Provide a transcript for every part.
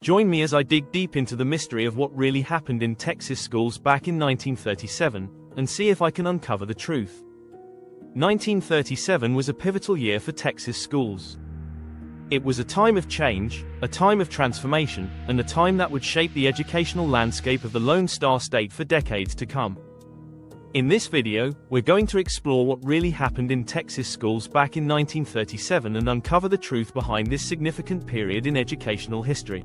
Join me as I dig deep into the mystery of what really happened in Texas schools back in 1937, and see if I can uncover the truth. 1937 was a pivotal year for Texas schools. It was a time of change, a time of transformation, and a time that would shape the educational landscape of the Lone Star State for decades to come. In this video, we're going to explore what really happened in Texas schools back in 1937 and uncover the truth behind this significant period in educational history.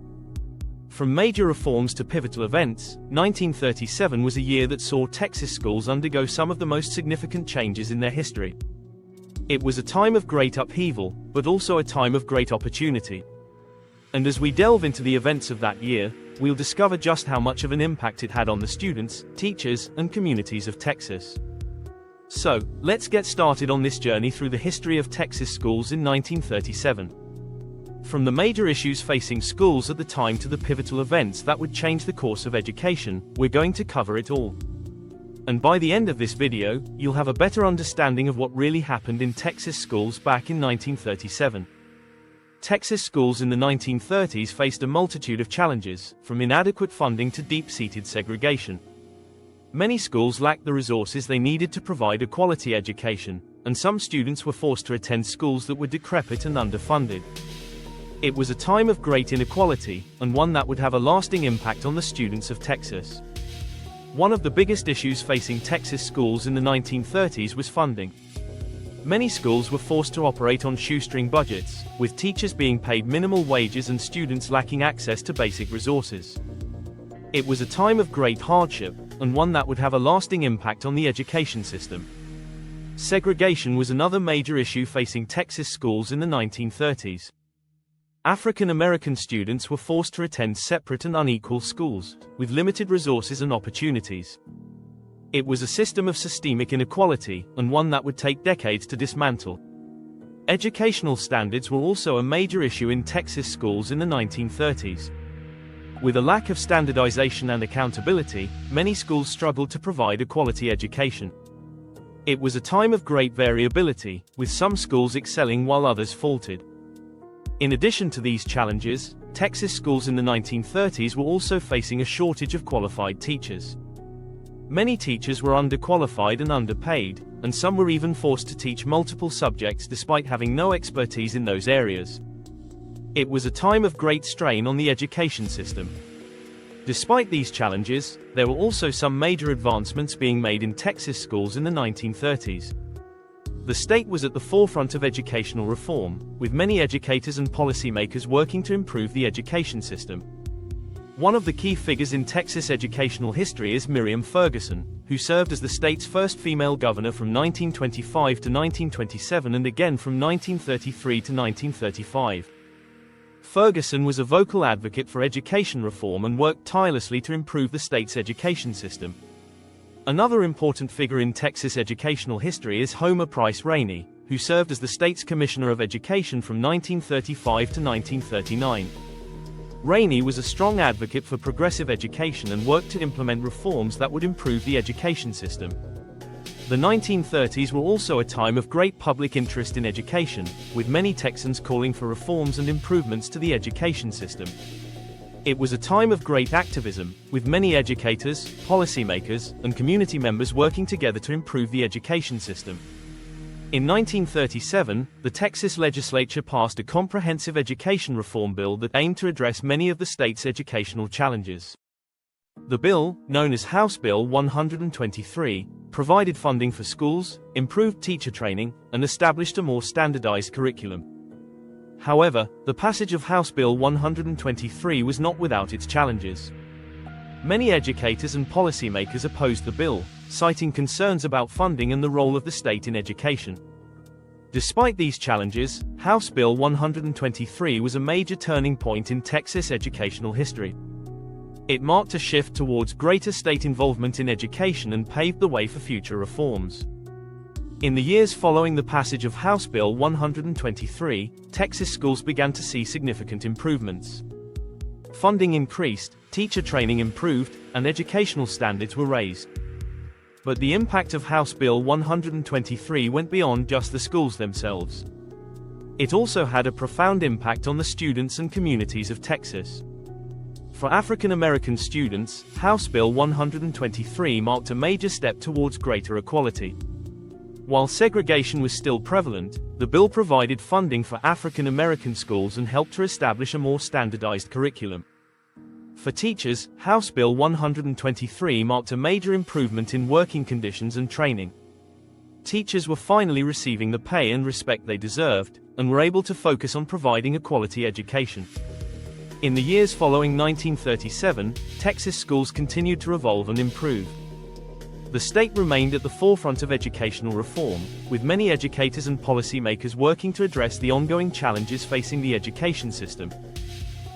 From major reforms to pivotal events, 1937 was a year that saw Texas schools undergo some of the most significant changes in their history. It was a time of great upheaval, but also a time of great opportunity. And as we delve into the events of that year, we'll discover just how much of an impact it had on the students, teachers, and communities of Texas. So, let's get started on this journey through the history of Texas schools in 1937. From the major issues facing schools at the time to the pivotal events that would change the course of education, we're going to cover it all. And by the end of this video, you'll have a better understanding of what really happened in Texas schools back in 1937. Texas schools in the 1930s faced a multitude of challenges, from inadequate funding to deep-seated segregation. Many schools lacked the resources they needed to provide a quality education, and some students were forced to attend schools that were decrepit and underfunded. It was a time of great inequality, and one that would have a lasting impact on the students of Texas. One of the biggest issues facing Texas schools in the 1930s was funding. Many schools were forced to operate on shoestring budgets, with teachers being paid minimal wages and students lacking access to basic resources. It was a time of great hardship, and one that would have a lasting impact on the education system. Segregation was another major issue facing Texas schools in the 1930s. African American students were forced to attend separate and unequal schools, with limited resources and opportunities. It was a system of systemic inequality, and one that would take decades to dismantle. Educational standards were also a major issue in Texas schools in the 1930s. With a lack of standardization and accountability, many schools struggled to provide a quality education. It was a time of great variability, with some schools excelling while others faltered. In addition to these challenges, Texas schools in the 1930s were also facing a shortage of qualified teachers. Many teachers were underqualified and underpaid, and some were even forced to teach multiple subjects despite having no expertise in those areas. It was a time of great strain on the education system. Despite these challenges, there were also some major advancements being made in Texas schools in the 1930s. The state was at the forefront of educational reform, with many educators and policymakers working to improve the education system. One of the key figures in Texas educational history is Miriam Ferguson, who served as the state's first female governor from 1925 to 1927 and again from 1933 to 1935. Ferguson was a vocal advocate for education reform and worked tirelessly to improve the state's education system. Another important figure in Texas educational history is Homer Price Rainey, who served as the state's Commissioner of Education from 1935 to 1939. Rainey was a strong advocate for progressive education and worked to implement reforms that would improve the education system. The 1930s were also a time of great public interest in education, with many Texans calling for reforms and improvements to the education system. It was a time of great activism, with many educators, policymakers, and community members working together to improve the education system. In 1937, the Texas legislature passed a comprehensive education reform bill that aimed to address many of the state's educational challenges. The bill, known as House Bill 123, provided funding for schools, improved teacher training, and established a more standardized curriculum. However, the passage of House Bill 123 was not without its challenges. Many educators and policymakers opposed the bill, citing concerns about funding and the role of the state in education. Despite these challenges, House Bill 123 was a major turning point in Texas educational history. It marked a shift towards greater state involvement in education and paved the way for future reforms. In the years following the passage of House Bill 123, Texas schools began to see significant improvements. Funding increased, teacher training improved, and educational standards were raised. But the impact of House Bill 123 went beyond just the schools themselves. It also had a profound impact on the students and communities of Texas. For African American students, House Bill 123 marked a major step towards greater equality. While segregation was still prevalent, the bill provided funding for African American schools and helped to establish a more standardized curriculum. For teachers, House Bill 123 marked a major improvement in working conditions and training. Teachers were finally receiving the pay and respect they deserved, and were able to focus on providing a quality education. In the years following 1937, Texas schools continued to evolve and improve. The state remained at the forefront of educational reform, with many educators and policymakers working to address the ongoing challenges facing the education system.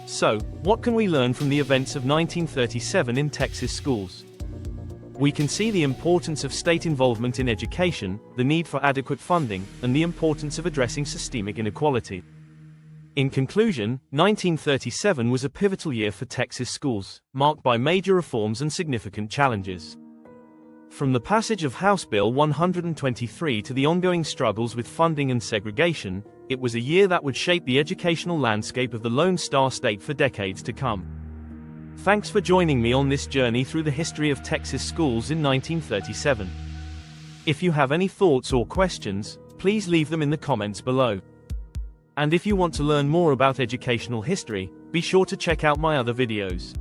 So, what can we learn from the events of 1937 in Texas schools? We can see the importance of state involvement in education, the need for adequate funding, and the importance of addressing systemic inequality. In conclusion, 1937 was a pivotal year for Texas schools, marked by major reforms and significant challenges. From the passage of House Bill 123 to the ongoing struggles with funding and segregation, it was a year that would shape the educational landscape of the Lone Star State for decades to come. Thanks for joining me on this journey through the history of Texas schools in 1937. If you have any thoughts or questions, please leave them in the comments below. And if you want to learn more about educational history, be sure to check out my other videos.